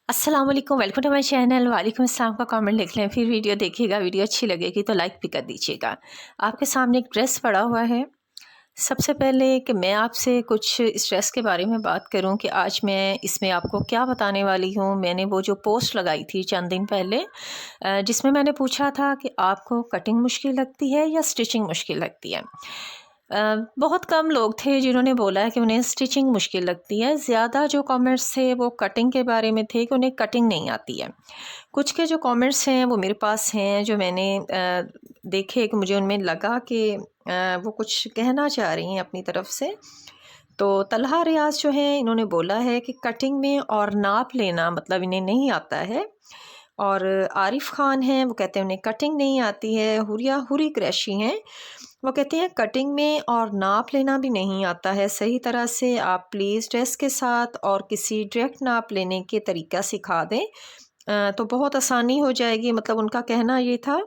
अस्सलाम वालेकुम, welcome to my channel. वालेकुम अस्सलाम का कमेंट लिख लें, फिर वीडियो देखिएगा। वीडियो अच्छी लगेगी तो लाइक भी कर दीजिएगा। आपके सामने एक ड्रेस पड़ा हुआ है। सबसे पहले कि मैं आपसे कुछ इस ड्रेस के बारे में बात करूं कि आज मैं इसमें आपको क्या बताने वाली हूं। मैंने वो जो पोस्ट लगाई थी चंद दिन पहले, जिसमें मैंने पूछा था कि आपको कटिंग मुश्किल लगती है या स्टिचिंग मुश्किल लगती है। बहुत कम लोग थे जिन्होंने बोला है कि उन्हें स्टिचिंग मुश्किल लगती है। ज़्यादा जो कमेंट्स थे वो कटिंग के बारे में थे कि उन्हें कटिंग नहीं आती है। कुछ के जो कमेंट्स हैं वो मेरे पास हैं, जो मैंने देखे कि मुझे उनमें लगा कि वो कुछ कहना चाह रही हैं अपनी तरफ से। तो तलहा रियाज जो है, इन्होंने बोला है कि कटिंग में और नाप लेना मतलब इन्हें नहीं आता है। और आरिफ खान हैं, वो कहते हैं उन्हें कटिंग नहीं आती है। हुरी क्रैशी हैं, वो कहते हैं कटिंग में और नाप लेना भी नहीं आता है सही तरह से। आप प्लीज़ ड्रेस के साथ और किसी डायरेक्ट नाप लेने के तरीका सिखा दें, तो बहुत आसानी हो जाएगी। मतलब उनका कहना ये था,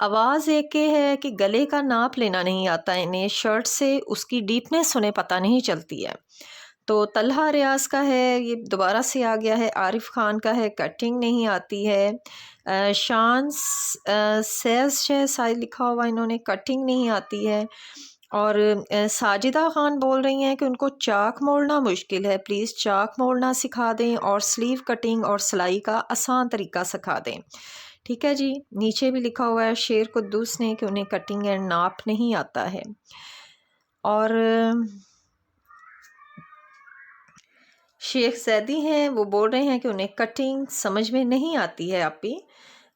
आवाज़ एक ये है कि गले का नाप लेना नहीं आता इन्हें, शर्ट से उसकी डीपनेस उन्हें पता नहीं चलती है। तो तलहा रियाज का है, ये दोबारा से आ गया है। आरिफ खान का है कटिंग नहीं आती है। शान सैज शायद लिखा हुआ इन्होंने, कटिंग नहीं आती है। और साजिदा खान बोल रही हैं कि उनको चाक मोड़ना मुश्किल है, प्लीज़ चाक मोड़ना सिखा दें और स्लीव कटिंग और सिलाई का आसान तरीका सिखा दें। ठीक है जी। नीचे भी लिखा हुआ है शेर कुद्दूस ने कि उन्हें कटिंग एंड नाप नहीं आता है। और शेख जैदी हैं, वो बोल रहे हैं कि उन्हें कटिंग समझ में नहीं आती है। आपी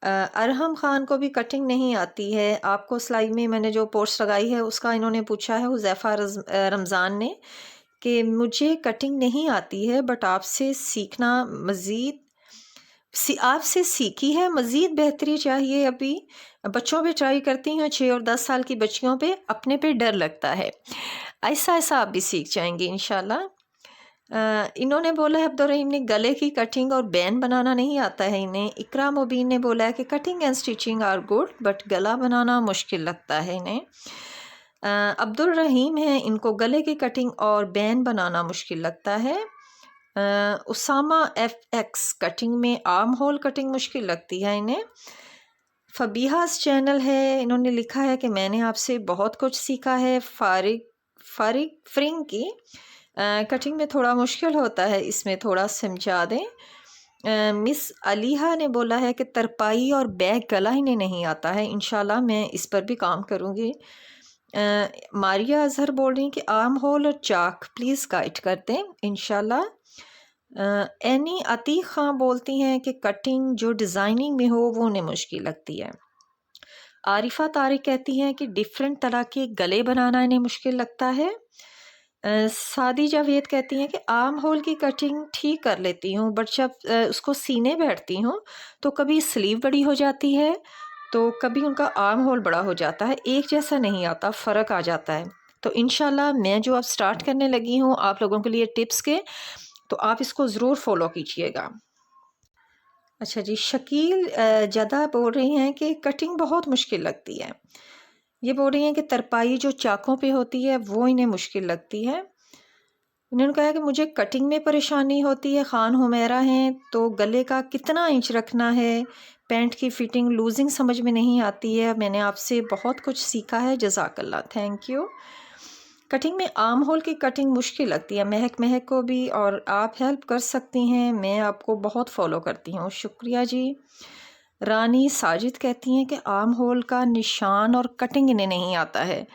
अरहम खान को भी कटिंग नहीं आती है। आपको सिलाई में मैंने जो पोस्ट लगाई है उसका इन्होंने पूछा है हुज़ैफ़ा रमज़ान ने कि मुझे कटिंग नहीं आती है बट आपसे सीखना मज़ीद आपसे सीखी है, मज़ीद बेहतरी चाहिए। अभी बच्चों पे ट्राई करती हैं, 6 और 10 साल की बच्चियों पे, अपने पे डर लगता है। ऐसा ऐसा आप भी सीख जाएंगे इंशाल्लाह। इन्होंने बोला है अब्दुल रहीम ने गले की कटिंग और बैन बनाना नहीं आता है इन्हें। इकरा मुबीन ने बोला है कि cutting and stitching are good but गला बनाना मुश्किल लगता है इन्हें। अब्दुल रहीम हैं, इनको गले की कटिंग और बैन बनाना मुश्किल लगता है। उसामा FX कटिंग में आर्म होल कटिंग मुश्किल लगती है इन्हें। फबीहास चैनल है, इन्होंने लिखा है कि मैंने आपसे बहुत कुछ सीखा है। फारिक फ्रिंग की कटिंग में थोड़ा मुश्किल होता है, इसमें थोड़ा समझा दें। मिस अलीहा ने बोला है कि तरपाई और बैक गला इन्हें नहीं आता है, इंशाल्लाह मैं इस पर भी काम करूँगी। मारिया अजहर बोल रही हैं कि आर्म होल और चाक प्लीज़ गाइड कर दें इंशाल्लाह। एनी अतीक खां बोलती हैं कि कटिंग जो डिज़ाइनिंग में हो वो उन्हें मुश्किल लगती है। आरिफा तारिक कहती हैं कि डिफरेंट तरह के गले बनाना इन्हें मुश्किल लगता है। सादी जावेद कहती हैं कि आर्म होल की कटिंग ठीक कर लेती हूँ बट जब उसको सीने बैठती हूँ तो कभी स्लीव बड़ी हो जाती है तो कभी उनका आर्म होल बड़ा हो जाता है, एक जैसा नहीं आता, फ़र्क आ जाता है। तो इंशाल्लाह मैं जो अब स्टार्ट करने लगी हूँ आप लोगों के लिए टिप्स के, तो आप इसको ज़रूर फॉलो कीजिएगा। अच्छा जी, शकील जदा बोल रही हैं कि कटिंग बहुत मुश्किल लगती है। ये बोल रही हैं कि तरपाई जो चाकों पे होती है वो इन्हें मुश्किल लगती है। इन्होंने कहा कि मुझे कटिंग में परेशानी होती है। खान हुमैरा हैं, तो गले का कितना इंच रखना है, पैंट की फ़िटिंग लूजिंग समझ में नहीं आती है। मैंने आपसे बहुत कुछ सीखा है, जज़ाकल्लाह, थैंक यू। कटिंग में आर्म होल की कटिंग मुश्किल लगती है महक को भी, और आप हेल्प कर सकती हैं, मैं आपको बहुत फॉलो करती हूँ, शुक्रिया जी। रानी साजिद कहती हैं कि आर्म होल का निशान और कटिंग इन्हें नहीं आता है।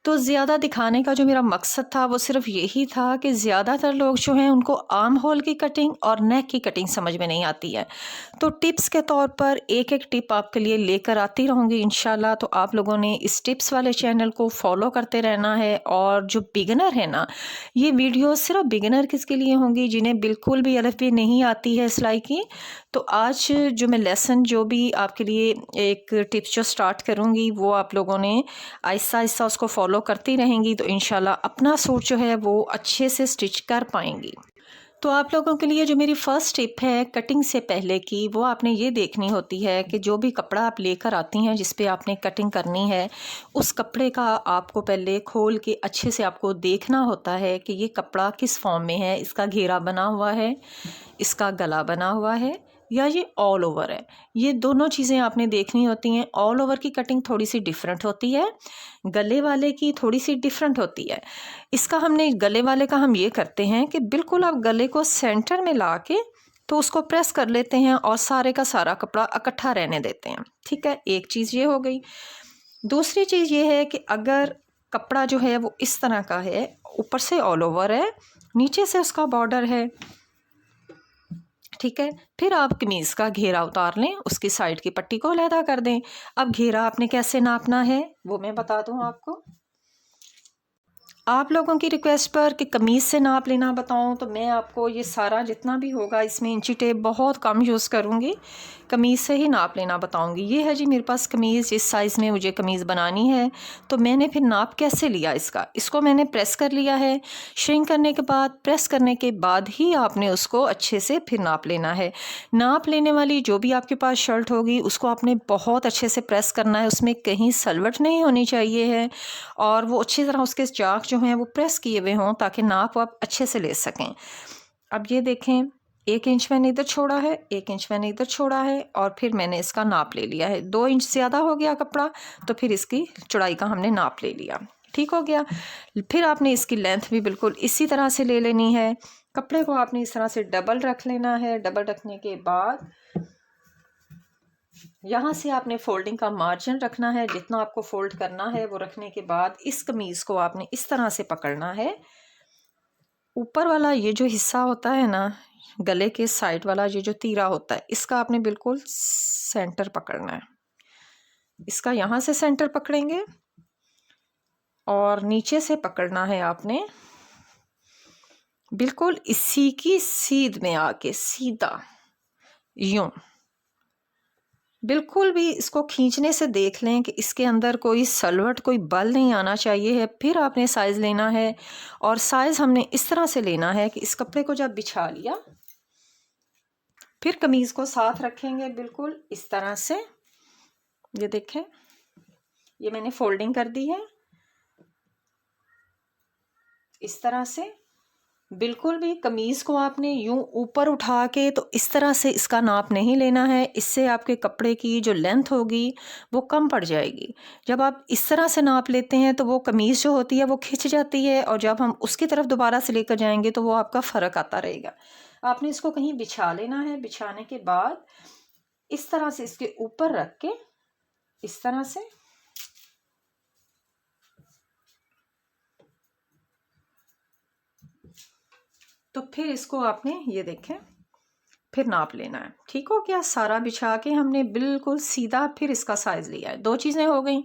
तो ज़्यादा दिखाने का जो मेरा मकसद था वो सिर्फ यही था कि ज़्यादातर लोग जो हैं उनको आर्म होल की कटिंग और नेक की कटिंग समझ में नहीं आती है। तो टिप्स के तौर पर एक एक टिप आपके लिए लेकर आती रहूँगी इंशाल्लाह। तो आप लोगों ने इस टिप्स वाले चैनल को फॉलो करते रहना है। और जो बिगिनर है ना, ये वीडियो सिर्फ बिगिनर किसके लिए होंगी, जिन्हें बिल्कुल भी अलफ़ नहीं आती है सिलाई की। तो आज जो मैं लेसन जो भी आपके लिए एक टिप्स जो स्टार्ट करूँगी वो आप लोगों ने आहिस्ता आहिस्ता उसको फॉलो करती रहेंगी तो इंशाल्लाह अपना सूट जो है वो अच्छे से स्टिच कर पाएंगी। तो आप लोगों के लिए जो मेरी फ़र्स्ट टिप है कटिंग से पहले की, वो आपने ये देखनी होती है कि जो भी कपड़ा आप लेकर आती हैं जिस पे आपने कटिंग करनी है, उस कपड़े का आपको पहले खोल के अच्छे से आपको देखना होता है कि ये कपड़ा किस फॉर्म में है, इसका घेरा बना हुआ है, इसका गला बना हुआ है या ये ऑल ओवर है। ये दोनों चीज़ें आपने देखनी होती हैं। ऑल ओवर की कटिंग थोड़ी सी डिफरेंट होती है, गले वाले की थोड़ी सी डिफरेंट होती है। इसका हमने गले वाले का हम ये करते हैं कि बिल्कुल आप गले को सेंटर में ला के तो उसको प्रेस कर लेते हैं और सारे का सारा कपड़ा इकट्ठा रहने देते हैं। ठीक है, एक चीज़ ये हो गई। दूसरी चीज़ ये है कि अगर कपड़ा जो है वो इस तरह का है, ऊपर से ऑल ओवर है, नीचे से उसका बॉर्डर है, ठीक है, फिर आप कमीज़ का घेरा उतार लें, उसकी साइड की पट्टी को अलहदा कर दें। अब घेरा आपने कैसे नापना है वो मैं बता दूं आपको। आप लोगों की रिक्वेस्ट पर कि कमीज़ से नाप लेना बताऊं, तो मैं आपको ये सारा जितना भी होगा इसमें इंची टेप बहुत कम यूज़ करूंगी, कमीज़ से ही नाप लेना बताऊंगी। ये है जी मेरे पास कमीज़, इस साइज़ में मुझे कमीज़ बनानी है। तो मैंने फिर नाप कैसे लिया इसको मैंने प्रेस कर लिया है। श्रिंक करने के बाद, प्रेस करने के बाद ही आपने उसको अच्छे से फिर नाप लेना है। नाप लेने वाली जो भी आपके पास शर्ट होगी उसको आपने बहुत अच्छे से प्रेस करना है, उसमें कहीं सलवट नहीं होनी चाहिए है और वो अच्छी तरह उसके चाक जो हैं वो प्रेस किए हुए हों ताकि नाप आप अच्छे से ले सकें। अब ये देखें, 1 इंच मैंने इधर छोड़ा है, 1 इंच मैंने इधर छोड़ा है और फिर मैंने इसका नाप ले लिया है। 2 इंच ज़्यादा हो गया कपड़ा तो फिर इसकी चौड़ाई का हमने नाप ले लिया। ठीक हो गया। फिर आपने इसकी लेंथ भी बिल्कुल इसी तरह से ले लेनी है। कपड़े को आपने इस तरह से डबल रख लेना है। डबल रखने के बाद यहाँ से आपने फोल्डिंग का मार्जिन रखना है, जितना आपको फोल्ड करना है वो रखने के बाद इस कमीज़ को आपने इस तरह से पकड़ना है। ऊपर वाला ये जो हिस्सा होता है ना, गले के साइड वाला ये जो तीरा होता है, इसका आपने बिल्कुल सेंटर पकड़ना है। इसका यहाँ से सेंटर पकड़ेंगे और नीचे से पकड़ना है आपने बिल्कुल इसी की सीध में आके, सीधा यूं। बिल्कुल भी इसको खींचने से देख लें कि इसके अंदर कोई सलवट, कोई बल नहीं आना चाहिए है। फिर आपने साइज़ लेना है और साइज़ हमने इस तरह से लेना है कि इस कपड़े को जब बिछा लिया फिर कमीज़ को साथ रखेंगे बिल्कुल इस तरह से। ये देखें, ये मैंने फोल्डिंग कर दी है इस तरह से। बिल्कुल भी कमीज़ को आपने यूं ऊपर उठा के तो इस तरह से इसका नाप नहीं लेना है, इससे आपके कपड़े की जो लेंथ होगी वो कम पड़ जाएगी। जब आप इस तरह से नाप लेते हैं तो वो कमीज़ जो होती है वो खिंच जाती है और जब हम उसकी तरफ दोबारा से लेकर जाएंगे तो वो आपका फ़र्क आता रहेगा। आपने इसको कहीं बिछा लेना है। बिछाने के बाद इस तरह से इसके ऊपर रख के इस तरह से तो फिर इसको आपने ये देखें फिर नाप लेना है। ठीक हो गया। सारा बिछा के हमने बिल्कुल सीधा फिर इसका साइज़ लिया है। 2 चीज़ें हो गई।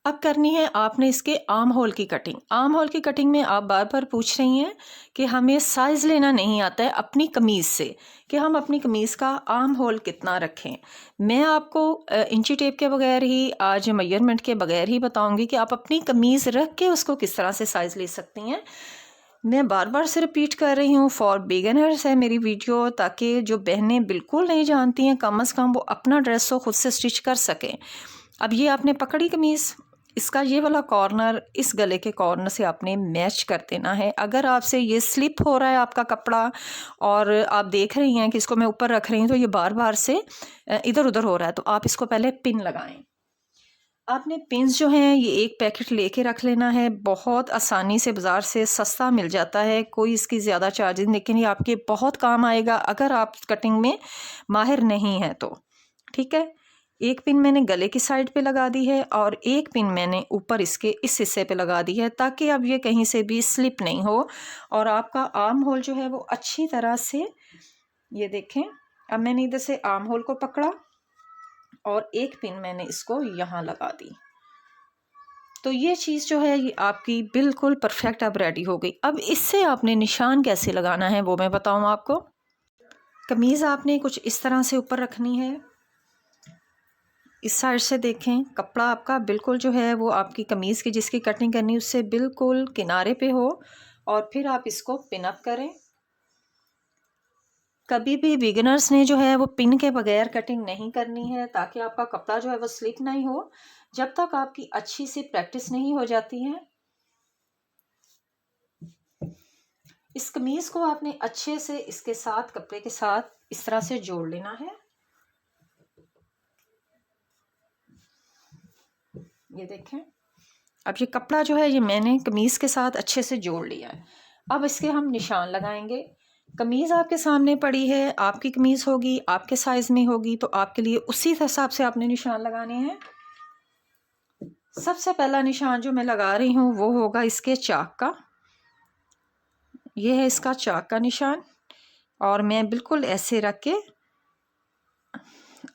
अब करनी है आपने इसके आर्म होल की कटिंग। आर्म होल की कटिंग में आप बार बार पूछ रही हैं कि हमें साइज़ लेना नहीं आता है अपनी कमीज़ से, कि हम अपनी कमीज़ का आर्म होल कितना रखें। मैं आपको इंची टेप के बगैर ही, आज मेजरमेंट के बगैर ही बताऊंगी कि आप अपनी कमीज़ रख के उसको किस तरह से साइज़ ले सकती हैं। मैं बार बार से रिपीट कर रही हूँ, फॉर बिगिनर्स है मेरी वीडियो, ताकि जो बहनें बिल्कुल नहीं जानती हैं कम से कम वो अपना ड्रेस को खुद से स्टिच कर सकें। अब ये आपने पकड़ी कमीज़, इसका ये वाला कॉर्नर इस गले के कॉर्नर से आपने मैच कर देना है। अगर आपसे ये स्लिप हो रहा है आपका कपड़ा और आप देख रही हैं कि इसको मैं ऊपर रख रही हूँ तो ये बार बार से इधर उधर हो रहा है, तो आप इसको पहले पिन लगाएं। आपने पिन्स जो हैं ये 1 पैकेट लेके रख लेना है। बहुत आसानी से बाज़ार से सस्ता मिल जाता है, कोई इसकी ज़्यादा चार्जेस, लेकिन ये आपके बहुत काम आएगा अगर आप कटिंग में माहिर नहीं हैं तो। ठीक है, 1 पिन मैंने गले की साइड पे लगा दी है और 1 पिन मैंने ऊपर इसके इस हिस्से पे लगा दी है, ताकि अब ये कहीं से भी स्लिप नहीं हो और आपका आर्म होल जो है वो अच्छी तरह से, ये देखें, अब मैंने इधर से आर्म होल को पकड़ा और 1 पिन मैंने इसको यहाँ लगा दी। तो ये चीज़ जो है ये आपकी बिल्कुल परफेक्ट अब रेडी हो गई। अब इससे आपने निशान कैसे लगाना है वो मैं बताऊँ आपको। कमीज़ आपने कुछ इस तरह से ऊपर रखनी है। इस साइड से देखें, कपड़ा आपका बिल्कुल जो है वो आपकी कमीज़ की जिसकी कटिंग करनी है उससे बिल्कुल किनारे पे हो और फिर आप इसको पिन अप करें। कभी भी बिगिनर्स ने जो है वो पिन के बगैर कटिंग नहीं करनी है, ताकि आपका कपड़ा जो है वो स्लिप नहीं हो, जब तक आपकी अच्छी सी प्रैक्टिस नहीं हो जाती है। इस कमीज को आपने अच्छे से इसके साथ, कपड़े के साथ इस तरह से जोड़ लेना है। ये देखें, अब ये कपड़ा जो है ये मैंने कमीज के साथ अच्छे से जोड़ लिया है। अब इसके हम निशान लगाएंगे। कमीज आपके सामने पड़ी है, आपकी कमीज होगी, आपके साइज में होगी, तो आपके लिए उसी हिसाब से आपने निशान लगाने हैं। सबसे पहला निशान जो मैं लगा रही हूँ वो होगा इसके चाक का। ये है इसका चाक का निशान, और मैं बिल्कुल ऐसे रख के,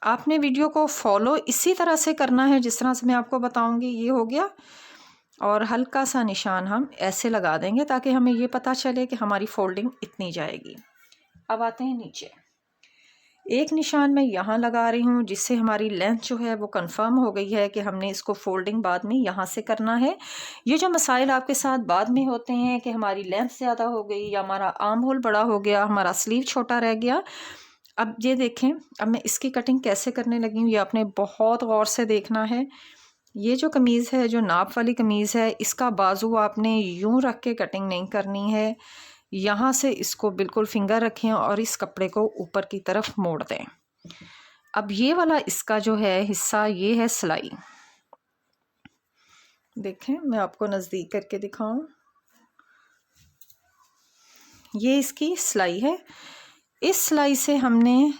आपने वीडियो को फॉलो इसी तरह से करना है जिस तरह से मैं आपको बताऊंगी। ये हो गया, और हल्का सा निशान हम ऐसे लगा देंगे ताकि हमें ये पता चले कि हमारी फोल्डिंग इतनी जाएगी। अब आते हैं नीचे। एक निशान मैं यहाँ लगा रही हूँ, जिससे हमारी लेंथ जो है वो कंफर्म हो गई है कि हमने इसको फोल्डिंग बाद में यहाँ से करना है। ये जो मसाइल आपके साथ बाद में होते हैं कि हमारी लेंथ ज़्यादा हो गई, या हमारा आर्म होल बड़ा हो गया, हमारा स्लीव छोटा रह गया। अब ये देखें, अब मैं इसकी कटिंग कैसे करने लगी हूँ, ये आपने बहुत गौर से देखना है। ये जो कमीज़ है, जो नाप वाली कमीज़ है, इसका बाजू आपने यूं रख के कटिंग नहीं करनी है। यहाँ से इसको बिल्कुल फिंगर रखें और इस कपड़े को ऊपर की तरफ मोड़ दें। अब ये वाला इसका जो है हिस्सा, ये है सिलाई। देखें, मैं आपको नज़दीक करके दिखाऊं। ये इसकी सिलाई है। इस सिलाई से हमने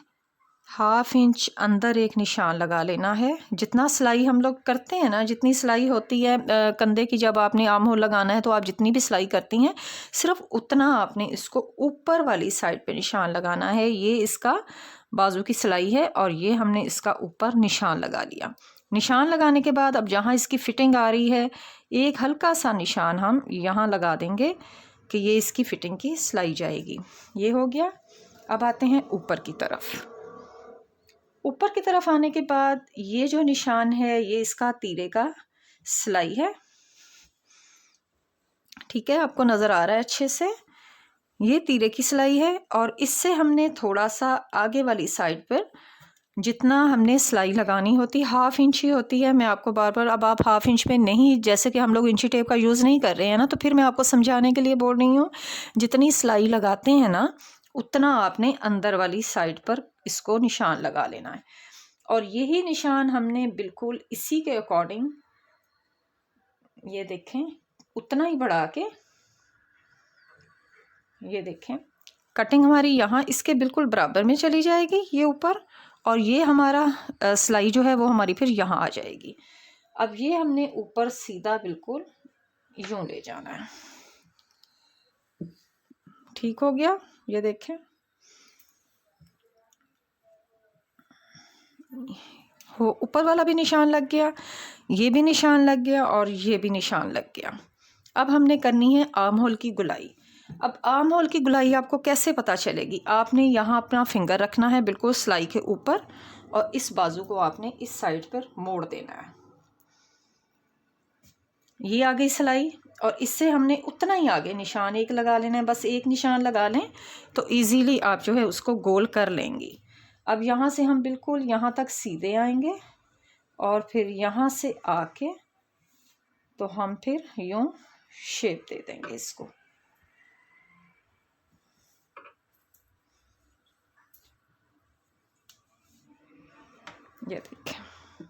1/2 इंच अंदर एक निशान लगा लेना है। जितना सिलाई हम लोग करते हैं ना, जितनी सिलाई होती है कंधे की, जब आपने आर्म होल लगाना है तो आप जितनी भी सिलाई करती हैं, सिर्फ उतना आपने इसको ऊपर वाली साइड पे निशान लगाना है। ये इसका बाजू की सिलाई है, और ये हमने इसका ऊपर निशान लगा लिया। निशान लगाने के बाद अब जहाँ इसकी फिटिंग आ रही है, एक हल्का सा निशान हम यहाँ लगा देंगे कि ये इसकी फिटिंग की सिलाई जाएगी। ये हो गया। अब आते हैं ऊपर की तरफ। ऊपर की तरफ आने के बाद ये जो निशान है, ये इसका तीरे का सिलाई है। ठीक है, आपको नज़र आ रहा है अच्छे से। ये तीरे की सिलाई है, और इससे हमने थोड़ा सा आगे वाली साइड पर जितना हमने सिलाई लगानी होती, 1/2 इंच ही होती है। मैं आपको बार बार, अब आप 1/2 इंच में नहीं, जैसे कि हम लोग इंची टेप का यूज़ नहीं कर रहे हैं ना, तो फिर मैं आपको समझाने के लिए बोल रही हूँ। जितनी सिलाई लगाते हैं ना, उतना आपने अंदर वाली साइड पर इसको निशान लगा लेना है। और यही निशान हमने बिल्कुल इसी के अकॉर्डिंग, ये देखें, उतना ही बढ़ा के, ये देखें, कटिंग हमारी यहाँ इसके बिल्कुल बराबर में चली जाएगी, ये ऊपर, और ये हमारा सिलाई जो है वो हमारी फिर यहाँ आ जाएगी। अब ये हमने ऊपर सीधा बिल्कुल यूं ले जाना है। ठीक हो गया, ये देखें, हो ऊपर वाला भी निशान लग गया, ये भी निशान लग गया, और ये भी निशान लग गया। अब हमने करनी है आर्म होल की गुलाई। अब आर्म होल की गुलाई आपको कैसे पता चलेगी? आपने यहाँ अपना फिंगर रखना है बिल्कुल सिलाई के ऊपर, और इस बाजू को आपने इस साइड पर मोड़ देना है। ये आ गई सिलाई, और इससे हमने उतना ही आगे निशान एक लगा लेना है। बस एक निशान लगा लें तो इजीली आप जो है उसको गोल कर लेंगी। अब यहाँ से हम बिल्कुल यहाँ तक सीधे आएंगे, और फिर यहाँ से आके तो हम फिर यूं शेप दे देंगे इसको। ये देखिए,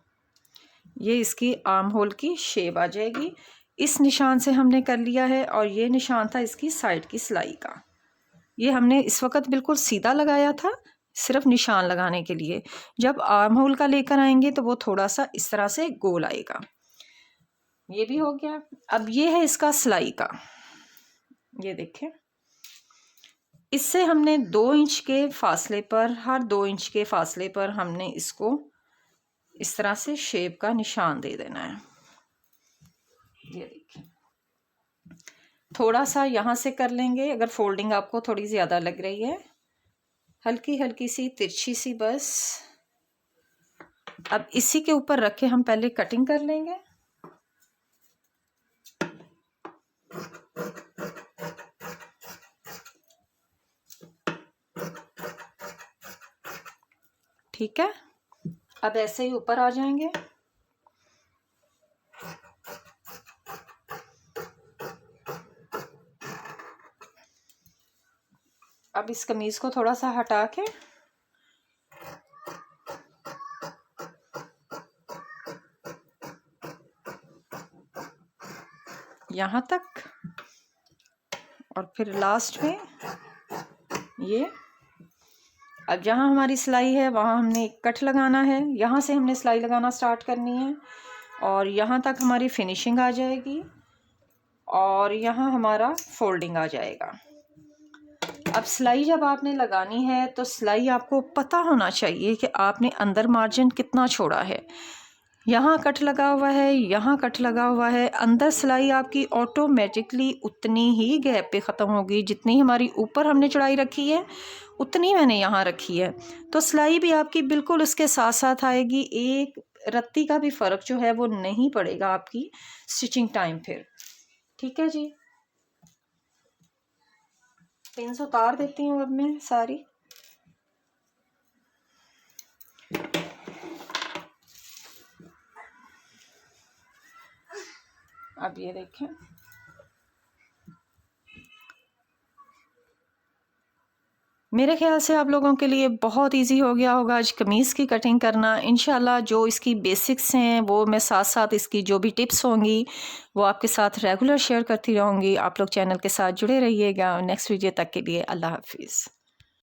ये इसकी आर्म होल की शेप आ जाएगी। इस निशान से हमने कर लिया है, और ये निशान था इसकी साइड की सिलाई का। ये हमने इस वक्त बिल्कुल सीधा लगाया था, सिर्फ निशान लगाने के लिए। जब आर्म होल का लेकर आएंगे तो वो थोड़ा सा इस तरह से गोल आएगा। ये भी हो गया। अब ये है इसका सिलाई का, ये देखें, इससे हमने 2 इंच के फासले पर, हर 2 इंच के फासले पर हमने इसको इस तरह से शेप का निशान दे देना है। ये देखिए, थोड़ा सा यहाँ से कर लेंगे अगर फोल्डिंग आपको थोड़ी ज़्यादा लग रही है, हल्की हल्की सी तिरछी सी बस। अब इसी के ऊपर रख के हम पहले कटिंग कर लेंगे। ठीक है, अब ऐसे ही ऊपर आ जाएंगे। अब इस कमीज को थोड़ा सा हटा के यहाँ तक, और फिर लास्ट में ये। अब जहाँ हमारी सिलाई है वहाँ हमने एक कट लगाना है, यहाँ से हमने सिलाई लगाना स्टार्ट करनी है और यहाँ तक हमारी फिनिशिंग आ जाएगी और यहाँ हमारा फोल्डिंग आ जाएगा। अब सिलाई जब आपने लगानी है तो सिलाई आपको पता होना चाहिए कि आपने अंदर मार्जिन कितना छोड़ा है। यहाँ कट लगा हुआ है, यहाँ कट लगा हुआ है, अंदर सिलाई आपकी ऑटोमेटिकली उतनी ही गैप पे ख़त्म होगी जितनी हमारी ऊपर हमने चौड़ाई रखी है उतनी मैंने यहाँ रखी है। तो सिलाई भी आपकी बिल्कुल उसके साथ साथ आएगी, एक रत्ती का भी फ़र्क जो है वो नहीं पड़ेगा आपकी स्टिचिंग टाइम फिर। ठीक है जी, पिन्स उतार देती हूँ अब मैं सारी। अब ये देखें, मेरे ख्याल से आप लोगों के लिए बहुत इजी हो गया होगा आज कमीज़ की कटिंग करना। इंशाल्लाह जो इसकी बेसिक्स हैं वो मैं साथ साथ इसकी जो भी टिप्स होंगी वो आपके साथ रेगुलर शेयर करती रहूँगी। आप लोग चैनल के साथ जुड़े रहिएगा। नेक्स्ट वीडियो तक के लिए अल्लाह हाफिज़।